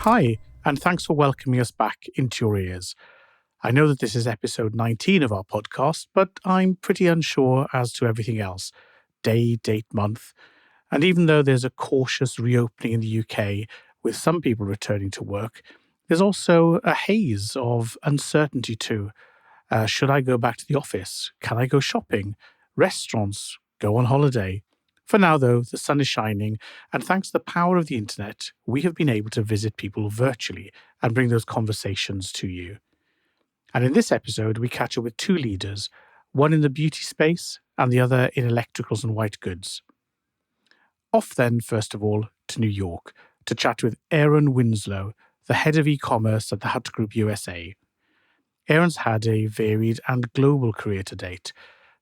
Hi, and thanks for welcoming us back into your ears. I know that this is episode 19 of our podcast, but I'm pretty unsure as to everything else. Day, date, month. And even though there's a cautious reopening in the UK, with some people returning to work, there's also a haze of uncertainty too. Should I go back to the office? Can I go shopping? Restaurants? Go on holiday? For now, though, the sun is shining, and thanks to the power of the internet, we have been able to visit people virtually and bring those conversations to you. And in this episode, we catch up with two leaders, one in the beauty space and the other in electricals and white goods. Off then, first of all, to New York to chat with Aaron Winsloe, the head of e-commerce at the Hut Group USA. Aaron's had a varied and global career to date,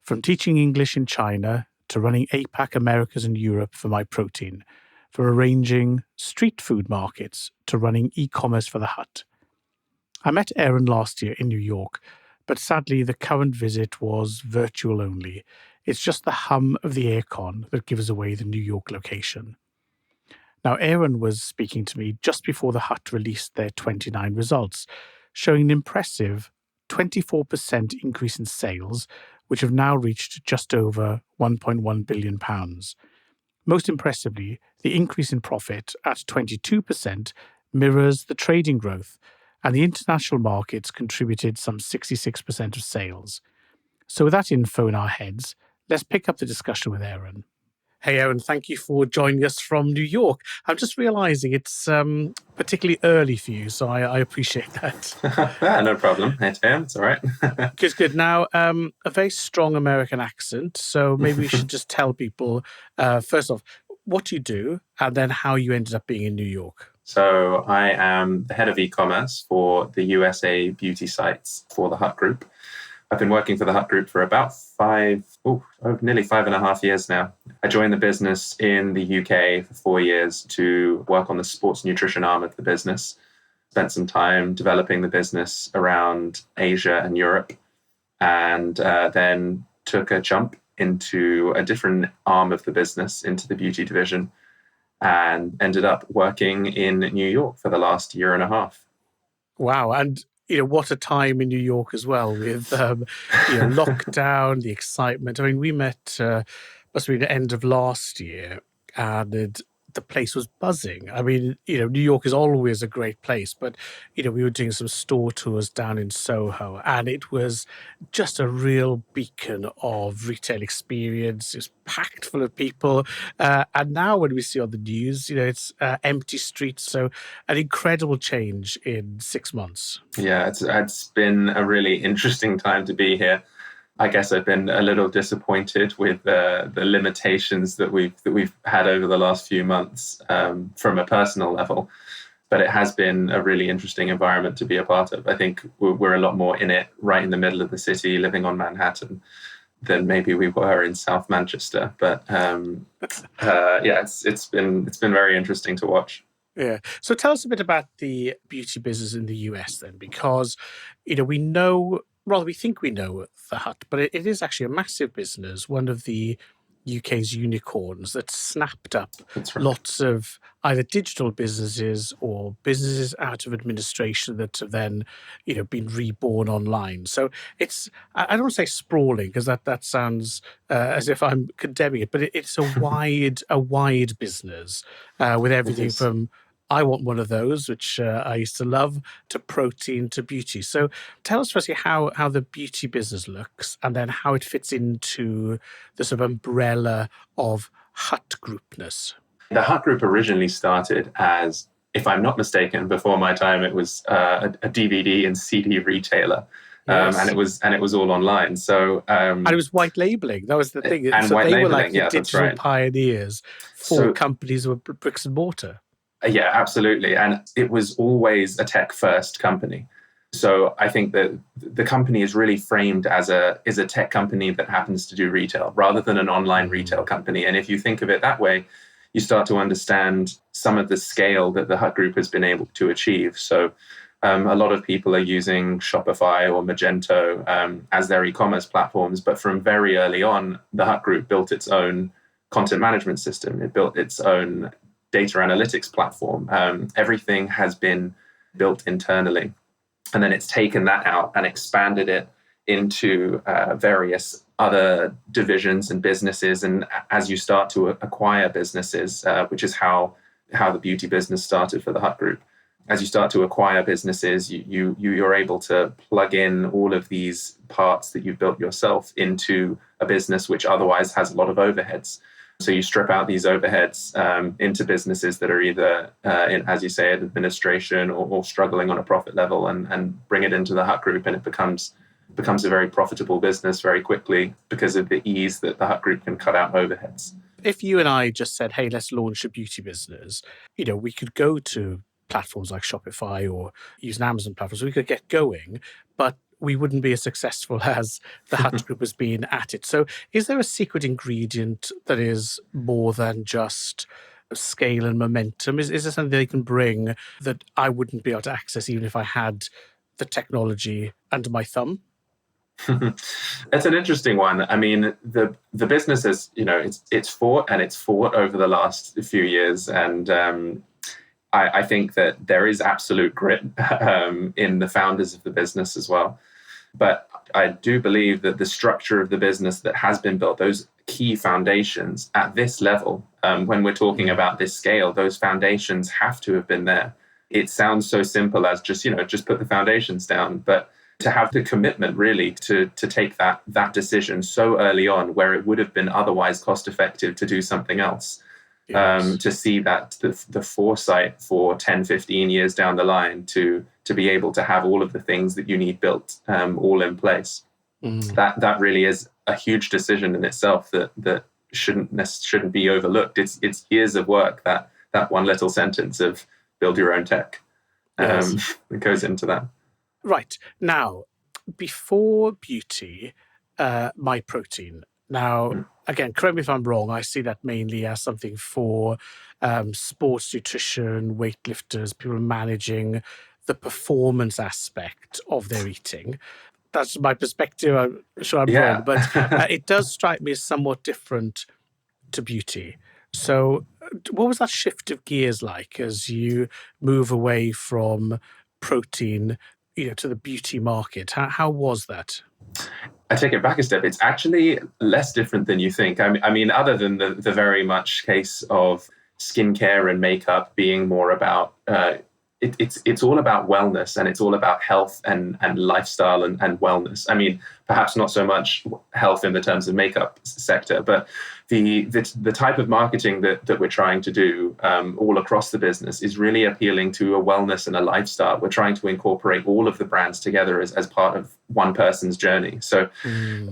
from teaching English in China to running APAC Americas and Europe for MyProtein, from arranging street food markets to running e-commerce for the Hut. I met Aaron last year in New York, but sadly the current visit was virtual only. It's just the hum of the aircon that gives away the New York location. Now, Aaron was speaking to me just before the Hut released their 29 results, showing an impressive 24% increase in sales, which have now reached just over £1.1 billion. Most impressively, the increase in profit at 22% mirrors the trading growth, and the international markets contributed some 66% of sales. So with that info in our heads, let's pick up the discussion with Aaron. Hey, Aaron, thank you for joining us from New York. I'm just realising it's particularly early for you, so I appreciate that. No problem. Hey, Tim, it's all right. Good. Now, a very strong American accent, so maybe we should just tell people, first off, what you do, and then how you ended up being in New York. So I am the head of e-commerce for the USA beauty sites for the Hut Group. I've been working for the Hut Group for about nearly 5.5 years now. I joined the business in the UK for 4 years to work on the sports nutrition arm of the business. Spent some time developing the business around Asia and Europe, and then took a jump into a different arm of the business, into the beauty division, and ended up working in New York for the last 1.5 years. Wow. And what a time in New York as well, with lockdown, the excitement. I mean, we met, must have been the end of last year, and the place was buzzing. I mean, New York is always a great place, but, we were doing some store tours down in Soho, and it was just a real beacon of retail experience. It was packed full of people. And now when we see on the news, it's empty streets. So an incredible change in 6 months. Yeah, it's been a really interesting time to be here. I guess I've been a little disappointed with the limitations that we've had over the last few months from a personal level, but it has been a really interesting environment to be a part of. I think we're a lot more in it, right in the middle of the city, living on Manhattan, than maybe we were in South Manchester. But it's been very interesting to watch. Yeah. So tell us a bit about the beauty business in the US then, because we think we know the Hut, but it is actually a massive business, one of the UK's unicorns that snapped up lots of either digital businesses or businesses out of administration that have then, been reborn online. So it's, I don't want to say sprawling, because that sounds as if I'm condemning it, but it's a wide business with everything from I want one of those, which I used to love, to protein, to beauty. So tell us firstly how the beauty business looks, and then how it fits into the sort of umbrella of Hut Groupness. The Hut Group originally started as, if I'm not mistaken, before my time, it was a DVD and CD retailer. Yes. And it was all online. So and it was white labeling. That was the thing. And so white they labeling, were like the digital right. pioneers for companies with bricks and mortar. Yeah, absolutely. And it was always a tech-first company. So I think that the company is really framed as a tech company that happens to do retail rather than an online retail company. And if you think of it that way, you start to understand some of the scale that the Hut Group has been able to achieve. So a lot of people are using Shopify or Magento as their e-commerce platforms. But from very early on, the Hut Group built its own content management system. It built its own data analytics platform. Everything has been built internally. And then it's taken that out and expanded it into various other divisions and businesses. And as you start to acquire businesses, which is how the beauty business started for the Hut Group, as you start to acquire businesses, you're able to plug in all of these parts that you've built yourself into a business which otherwise has a lot of overheads. So you strip out these overheads into businesses that are either, as you say, administration or struggling on a profit level, and bring it into the Hut Group, and it becomes a very profitable business very quickly because of the ease that the Hut Group can cut out overheads. If you and I just said, hey, let's launch a beauty business, we could go to platforms like Shopify or use an Amazon platform, so we could get going, but we wouldn't be as successful as the Hut Group has been at it. So is there a secret ingredient that is more than just scale and momentum? Is there something they can bring that I wouldn't be able to access even if I had the technology under my thumb? It's an interesting one. I mean, the business is, it's fought over the last few years, and I think that there is absolute grit in the founders of the business as well. But I do believe that the structure of the business that has been built, those key foundations at this level, when we're talking about this scale, those foundations have to have been there. It sounds so simple as just put the foundations down, but to have the commitment really to take that decision so early on, where it would have been otherwise cost effective to do something else. Yes. To see that the foresight for 10, 15 years down the line to be able to have all of the things that you need built all in place. That really is a huge decision in itself that shouldn't be overlooked. It's years of work, that one little sentence of build your own tech that goes into that. Right. Now, before beauty, My Protein. Now, again, correct me if I'm wrong, I see that mainly as something for sports nutrition, weightlifters, people managing the performance aspect of their eating. That's my perspective. I'm sure I'm wrong, but it does strike me as somewhat different to beauty. So what was that shift of gears like as you move away from protein, to the beauty market? How was that? I take it back a step. It's actually less different than you think. I mean, other than the very much case of skincare and makeup being more about, it's all about wellness, and it's all about health and lifestyle and wellness. I mean, perhaps not so much health in the terms of makeup sector, but the type of marketing that we're trying to do all across the business is really appealing to a wellness and a lifestyle. We're trying to incorporate all of the brands together as part of one person's journey. So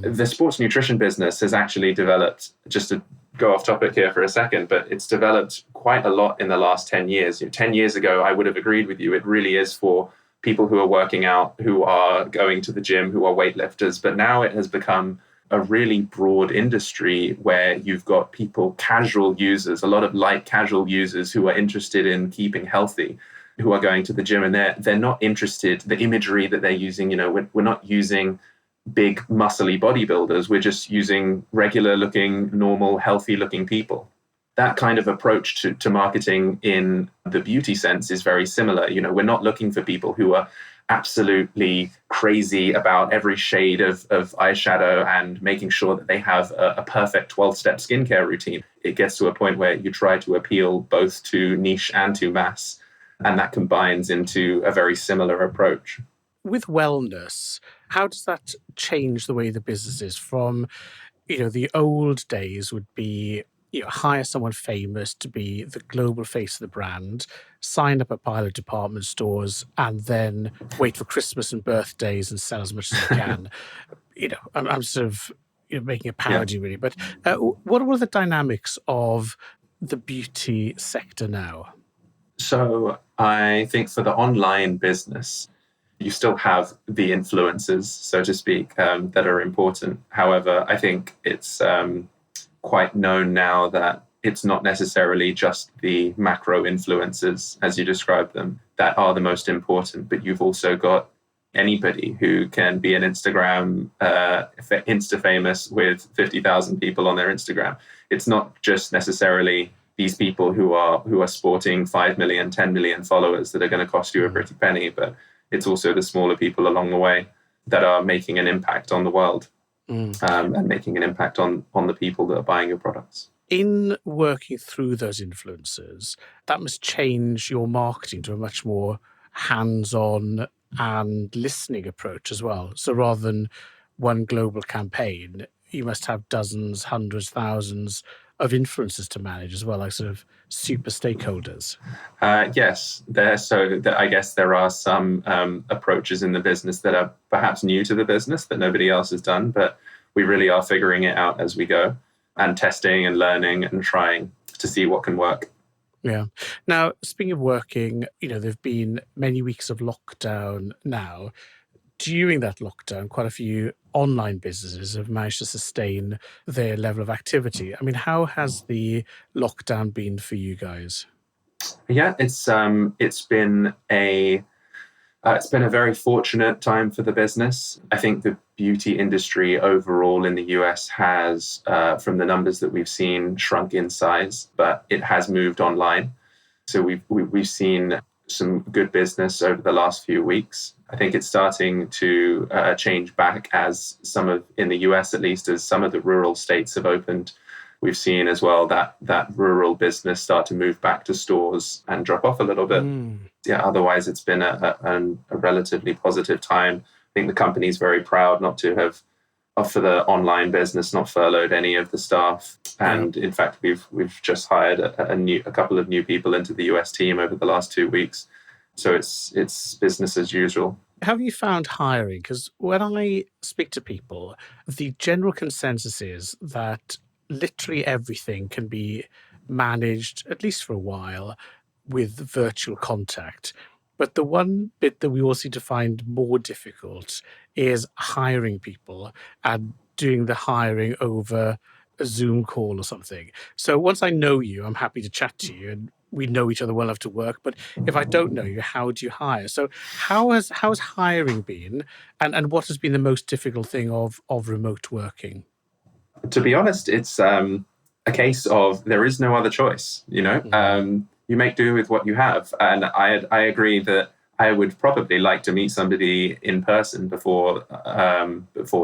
the sports nutrition business has actually developed, just to go off topic here for a second, but it's developed quite a lot in the last 10 years. 10 years ago, I would have agreed with you. It really is for people who are working out, who are going to the gym, who are weightlifters. But now it has become a really broad industry where you've got people, casual users, a lot of light casual users who are interested in keeping healthy, who are going to the gym, and they're not interested, the imagery that they're using, we're not using big muscly bodybuilders, we're just using regular looking, normal, healthy looking people. That kind of approach to marketing in the beauty sense is very similar. We're not looking for people who are absolutely crazy about every shade of eyeshadow and making sure that they have a perfect 12-step skincare routine. It gets to a point where you try to appeal both to niche and to mass, and that combines into a very similar approach. With wellness, how does that change the way the business is? From, the old days would be, hire someone famous to be the global face of the brand, sign up a pile of department stores, and then wait for Christmas and birthdays and sell as much as you can. I'm sort of making a parody really, but what are the dynamics of the beauty sector now? So I think for the online business, you still have the influencers, so to speak, that are important. However, I think it's quite known now that it's not necessarily just the macro influencers, as you describe them, that are the most important, but you've also got anybody who can be an Instagram, Insta famous with 50,000 people on their Instagram. It's not just necessarily these people who are sporting 5 million, 10 million followers that are going to cost you a pretty penny, but it's also the smaller people along the way that are making an impact on the world and making an impact on the people that are buying your products. In working through those influencers, that must change your marketing to a much more hands-on and listening approach as well. So rather than one global campaign, you must have dozens, hundreds, thousands of influencers to manage as well, like sort of super stakeholders. Yes, I guess there are some approaches in the business that are perhaps new to the business that nobody else has done, but we really are figuring it out as we go and testing and learning and trying to see what can work. Yeah. Now, speaking of working, there've been many weeks of lockdown now. During that lockdown, quite a few online businesses have managed to sustain their level of activity. I mean, how has the lockdown been for you guys? Yeah, it's been a very fortunate time for the business. I think the beauty industry overall in the US has, from the numbers that we've seen, shrunk in size, but it has moved online. So we've seen some good business over the last few weeks. I think it's starting to change back as in the US at least, as some of the rural states have opened. We've seen as well that rural business start to move back to stores and drop off a little bit. Yeah, otherwise it's been a relatively positive time. I think the company's very proud not to have, for the online business, not furloughed any of the staff. And in fact, we've just hired a couple of new people into the US team over the last 2 weeks. So it's business as usual. Have you found hiring? Because when I speak to people, the general consensus is that literally everything can be managed, at least for a while, with virtual contact. But the one bit that we all seem to find more difficult is hiring people and doing the hiring over a Zoom call or something. So once I know you, I'm happy to chat to you and we know each other well enough to work. But if I don't know you, how do you hire? So how has hiring been, and what has been the most difficult thing of remote working? To be honest, it's a case of there is no other choice. You make do with what you have. And I agree that I would probably like to meet somebody in person before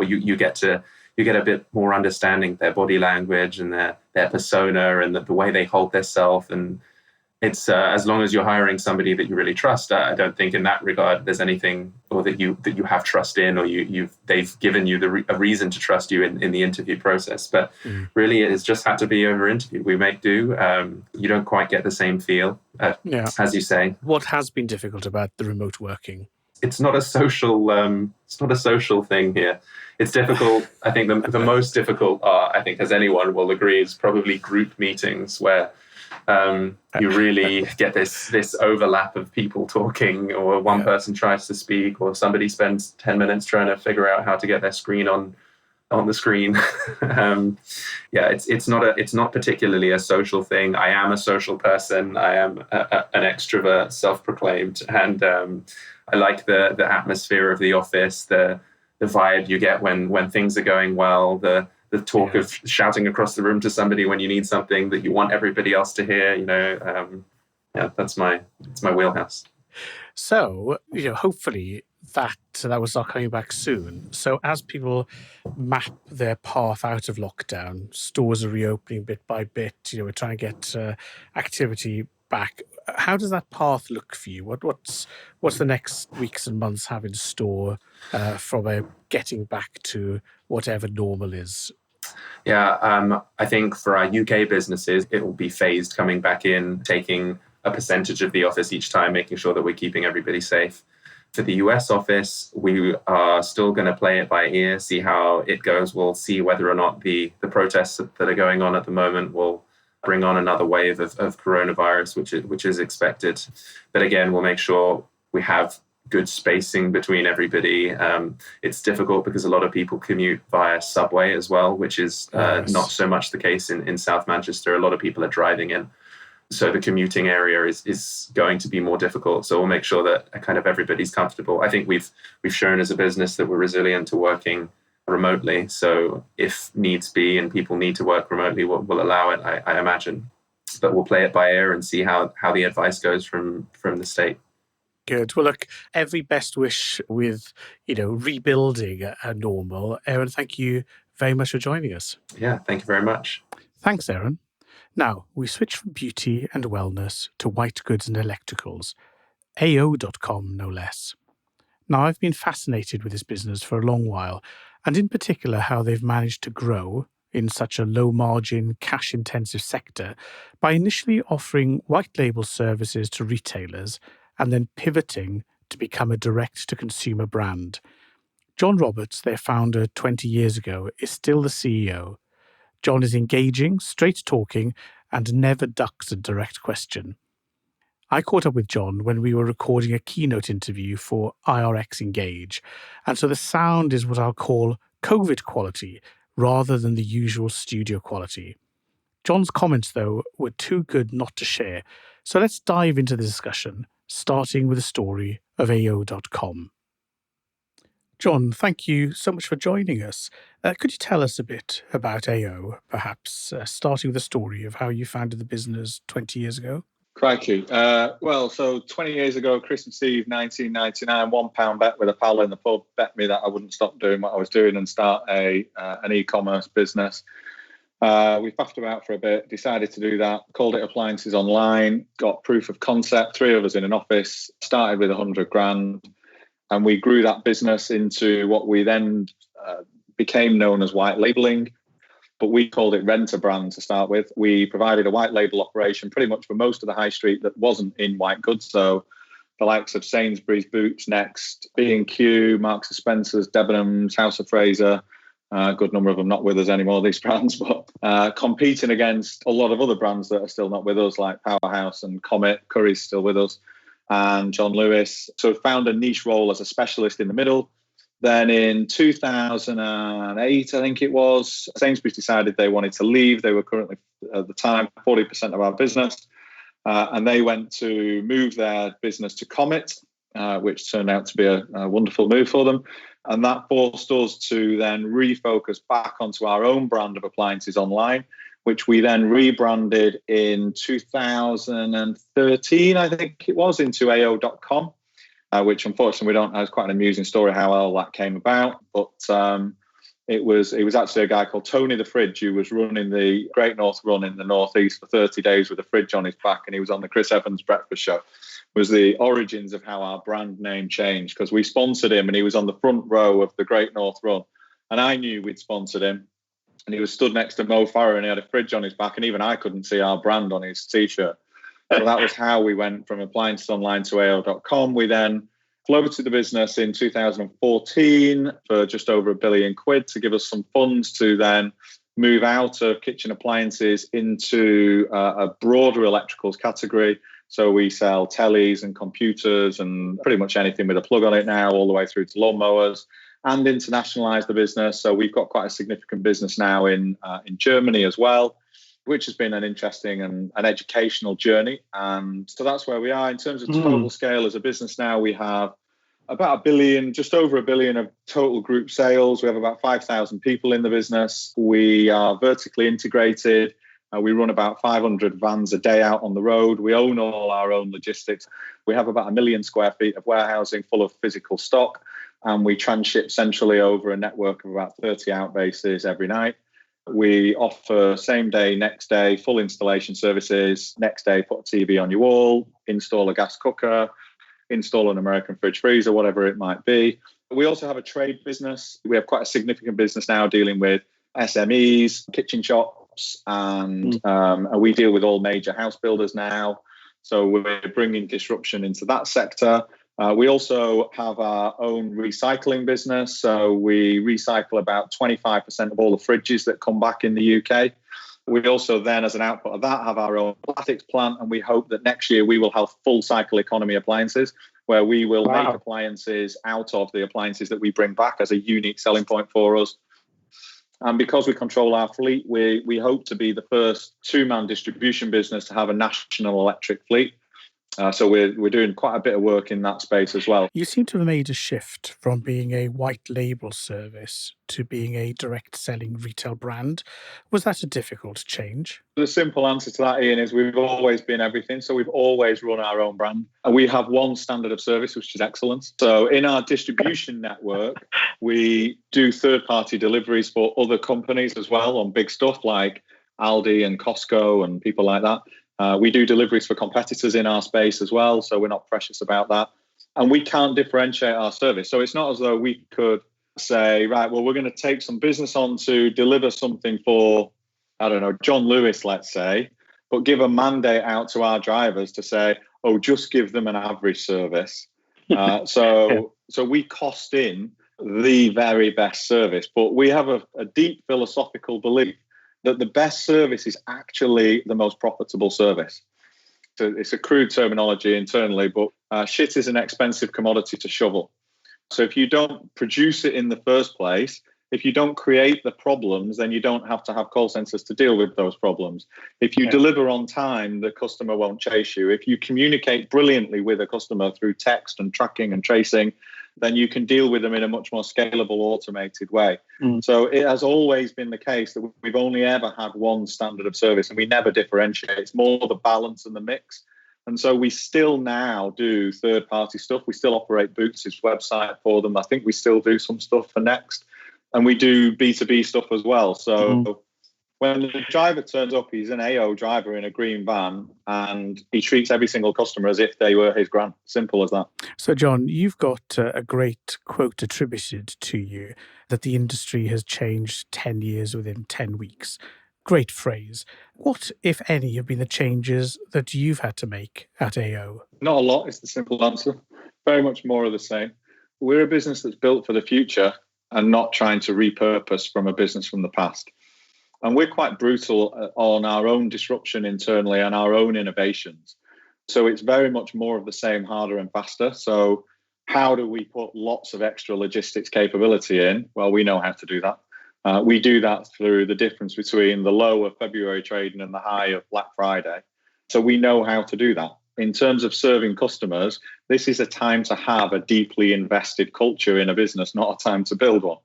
you get a bit more understanding their body language and their persona and the way they hold themselves. And it's as long as you're hiring somebody that you really trust, I don't think in that regard there's anything, or that you have trust in, or they've given you a reason to trust you in the interview process. But really, it has just had to be over interview. We make do. You don't quite get the same feel, as you say. What has been difficult about the remote working? It's not a social. It's not a social thing here. It's difficult. I think the most difficult are, I think, as anyone will agree, is probably group meetings where you really get this overlap of people talking, or one person tries to speak, or somebody spends 10 minutes trying to figure out how to get their screen on the screen. It's not particularly a social thing. I am a social person. I am an extrovert, self-proclaimed, and I like the atmosphere of the office, the vibe you get when things are going well, the talk of shouting across the room to somebody when you need something that you want everybody else to hear. That's my wheelhouse. So, hopefully that will start coming back soon. So as people map their path out of lockdown, stores are reopening bit by bit, we're trying to get activity back. How does that path look for you? What's the next weeks and months have in store from a getting back to whatever normal is? Yeah, I think for our UK businesses, it will be phased coming back in, taking a percentage of the office each time, making sure that we're keeping everybody safe. For the US office, we are still going to play it by ear, see how it goes. We'll see whether or not the protests that are going on at the moment will bring on another wave of coronavirus, which is expected. But again, we'll make sure we have good spacing between everybody. It's difficult because a lot of people commute via subway as well, which is not so much the case in South Manchester. A lot of people are driving in. So the commuting area is going to be more difficult. So we'll make sure that kind of everybody's comfortable. I think we've shown as a business that we're resilient to working remotely. So if needs be and people need to work remotely, we'll allow it, I imagine. but we'll play it by ear and see how the advice goes from the state. Good. Well, look, every best wish with, rebuilding a normal. Aaron, thank you very much for joining us. Yeah, thank you very much. Thanks, Aaron. Now, we switch from beauty and wellness to white goods and electricals. AO.com, no less. Now, I've been fascinated with this business for a long while, and in particular how they've managed to grow in such a low-margin, cash-intensive sector by initially offering white-label services to retailers and then pivoting to become a direct-to-consumer brand. John Roberts, their founder 20 years ago, is still the CEO. John is engaging, straight-talking, and never ducks a direct question. I caught up with John when we were recording a keynote interview for IRX Engage, and so the sound is what I'll call COVID quality rather than the usual studio quality. John's comments, though, were too good not to share, so let's dive into the discussion, starting with the story of AO.com. John, thank you so much for joining us. Could you tell us a bit about AO, perhaps starting with the story of how you founded the business 20 years ago? Crikey. So 20 years ago, Christmas Eve, 1999, £1 bet with a pal in the pub bet me that I wouldn't stop doing what I was doing and start an e-commerce business. We faffed about for a bit, decided to do that, called it Appliances Online, got proof of concept, 3 of us in an office, started with 100 grand, and we grew that business into what we then became known as white labeling. But we called it Rent-A-Brand to start with. We provided a white label operation pretty much for most of the high street that wasn't in white goods. So the likes of Sainsbury's, Boots, Next, B&Q, Marks & Spencer's, Debenhams, House of Fraser, a good number of them not with us anymore, these brands, but competing against a lot of other brands that are still not with us, like Powerhouse and Comet. Curry's still with us, and John Lewis. So found a niche role as a specialist in the middle. Then in 2008, I think it was, Sainsbury's decided they wanted to leave. They were currently, at the time, 40% of our business. And they went to move their business to Comet, which turned out to be a wonderful move for them. And that forced us to then refocus back onto our own brand of Appliances Online, which we then rebranded in 2013, I think it was, into AO.com. Which unfortunately we don't know. It's quite an amusing story how all that came about. But it was actually a guy called Tony the Fridge who was running the Great North Run in the Northeast for 30 days with a fridge on his back, and he was on the Chris Evans breakfast show. Was the origins of how our brand name changed, because we sponsored him and he was on the front row of the Great North Run, and I knew we'd sponsored him, and he was stood next to Mo Farah and he had a fridge on his back, and even I couldn't see our brand on his t-shirt. So that was how we went from Appliances Online to AO.com. We then floated the business in 2014 for just over £1 billion to give us some funds to then move out of kitchen appliances into a broader electricals category. So we sell tellies and computers and pretty much anything with a plug on it now, all the way through to lawnmowers, and internationalise the business. So we've got quite a significant business now in Germany as well, which has been an interesting and an educational journey. And so that's where we are. In terms of total scale as a business now, we have about $1 billion, just over $1 billion of total group sales. We have about 5,000 people in the business. We are vertically integrated. We run about 500 vans a day out on the road. We own all our own logistics. We have about 1 million square feet of warehousing full of physical stock. And we transship centrally over a network of about 30 outbases every night. We offer same day, next day, full installation services. Next day, put a TV on your wall, install a gas cooker, install an American fridge freezer, whatever it might be. We also have a trade business. We have quite a significant business now dealing with SMEs, kitchen shops, and we deal with all major house builders now. So we're bringing disruption into that sector. We also have our own recycling business. So we recycle about 25% of all the fridges that come back in the UK. We also then, as an output of that, have our own plastics plant. And we hope that next year we will have full cycle economy appliances, where we will make appliances out of the appliances that we bring back as a unique selling point for us. And because we control our fleet, we hope to be the first 2-man distribution business to have a national electric fleet. So we're doing quite a bit of work in that space as well. You seem to have made a shift from being a white label service to being a direct selling retail brand. Was that a difficult change? The simple answer to that, Ian, is we've always been everything. So we've always run our own brand. And we have one standard of service, which is excellence. So in our distribution network, we do third-party deliveries for other companies as well on big stuff like Aldi and Costco and people like that. We do deliveries for competitors in our space as well. So we're not precious about that. And we can't differentiate our service. So it's not as though we could say, right, well, we're going to take some business on to deliver something for, I don't know, John Lewis, let's say, but give a mandate out to our drivers to say, oh, just give them an average service. So we cost in the very best service, but we have a deep philosophical belief that the best service is actually the most profitable service. So it's a crude terminology internally, but shit is an expensive commodity to shovel. So if you don't produce it in the first place, if you don't create the problems, then you don't have to have call centers to deal with those problems. If you deliver on time, the customer won't chase you. If you communicate brilliantly with a customer through text and tracking and tracing, then you can deal with them in a much more scalable, automated way. So it has always been the case that we've only ever had one standard of service and we never differentiate. It's more the balance and the mix. And so we still now do third-party stuff. We still operate Boots' website for them. I think we still do some stuff for Next. And we do B2B stuff as well. So when the driver turns up, he's an AO driver in a green van and he treats every single customer as if they were his gran. Simple as that. So, John, you've got a great quote attributed to you that the industry has changed 10 years within 10 weeks. Great phrase. What, if any, have been the changes that you've had to make at AO? Not a lot is the simple answer. Very much more of the same. We're a business that's built for the future and not trying to repurpose from a business from the past. And we're quite brutal on our own disruption internally and our own innovations. So it's very much more of the same, harder and faster. So how do we put lots of extra logistics capability in? Well, we know how to do that. We do that through the difference between the low of February trading and the high of Black Friday. So we know how to do that. In terms of serving customers, this is a time to have a deeply invested culture in a business, not a time to build one.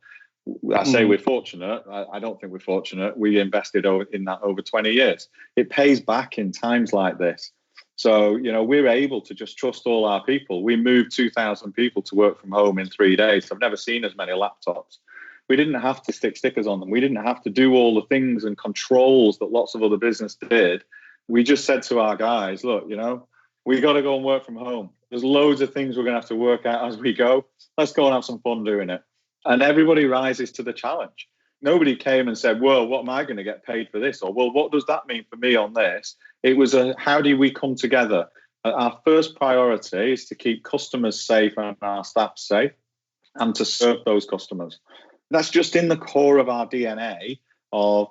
I say we're fortunate. I don't think we're fortunate. We invested in that over 20 years. It pays back in times like this. So, we're able to just trust all our people. We moved 2,000 people to work from home in 3 days. I've never seen as many laptops. We didn't have to stick stickers on them. We didn't have to do all the things and controls that lots of other business did. We just said to our guys, look, we got to go and work from home. There's loads of things we're going to have to work out as we go. Let's go and have some fun doing it. And everybody rises to the challenge. Nobody came and said, well, what am I going to get paid for this? Or, well, what does that mean for me on this? It was how do we come together? Our first priority is to keep customers safe and our staff safe and to serve those customers. That's just in the core of our DNA of,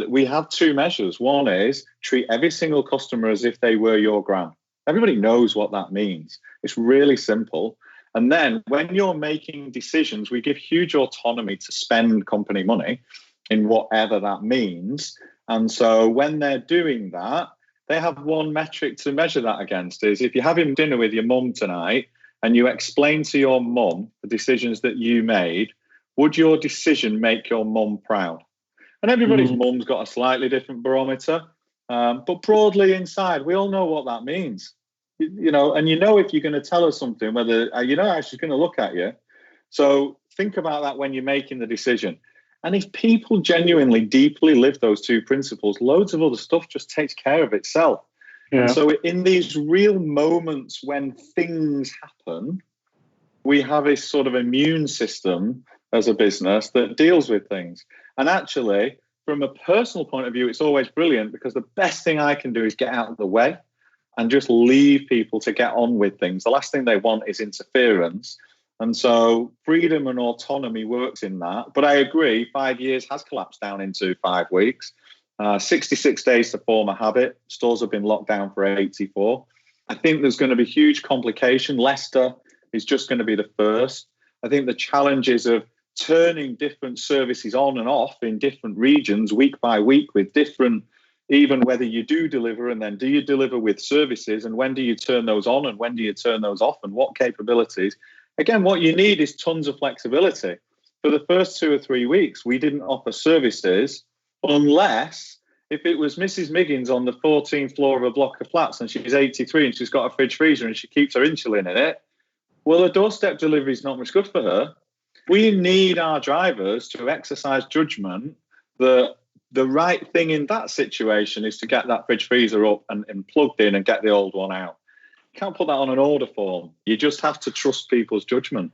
we have two measures. One is treat every single customer as if they were your gran. Everybody knows what that means. It's really simple. And then when you're making decisions, we give huge autonomy to spend company money in whatever that means. And so when they're doing that, they have one metric to measure that against is if you're having dinner with your mum tonight and you explain to your mum the decisions that you made, would your decision make your mum proud? And everybody's mum's got a slightly different barometer. But broadly inside, we all know what that means. And if you're going to tell us something, whether she's going to look at you. So think about that when you're making the decision. And if people genuinely deeply live those two principles, loads of other stuff just takes care of itself. Yeah. And so in these real moments when things happen, we have a sort of immune system as a business that deals with things. And actually, from a personal point of view, it's always brilliant because the best thing I can do is get out of the way and just leave people to get on with things. The last thing they want is interference. And so freedom and autonomy works in that. But I agree, 5 years has collapsed down into 5 weeks. 66 days to form a habit. Stores have been locked down for 84. I think there's going to be huge complication. Leicester is just going to be the first. I think the challenges of turning different services on and off in different regions week by week with different even whether you do deliver, and then do you deliver with services, and when do you turn those on and when do you turn those off, and what capabilities. Again, what you need is tons of flexibility. For the first 2 or 3 weeks, we didn't offer services unless if it was Mrs. Miggins on the 14th floor of a block of flats and she's 83 and she's got a fridge freezer and she keeps her insulin in it. Well, a doorstep delivery is not much good for her. We need our drivers to exercise judgment that the right thing in that situation is to get that fridge freezer up and plugged in and get the old one out. You can't put that on an order form. You just have to trust people's judgment.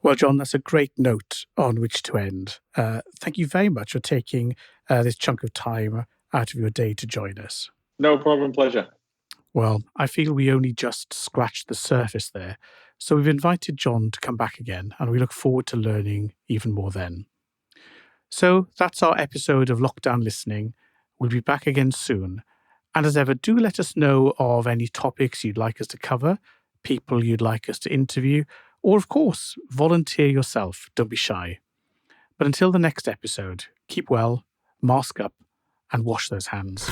Well, John, that's a great note on which to end. Thank you very much for taking this chunk of time out of your day to join us. No problem, pleasure. Well, I feel we only just scratched the surface there. So we've invited John to come back again, and we look forward to learning even more then. So that's our episode of Lockdown Listening. We'll be back again soon. And as ever, do let us know of any topics you'd like us to cover, people you'd like us to interview, or of course, volunteer yourself. Don't be shy. But until the next episode, keep well, mask up, and wash those hands.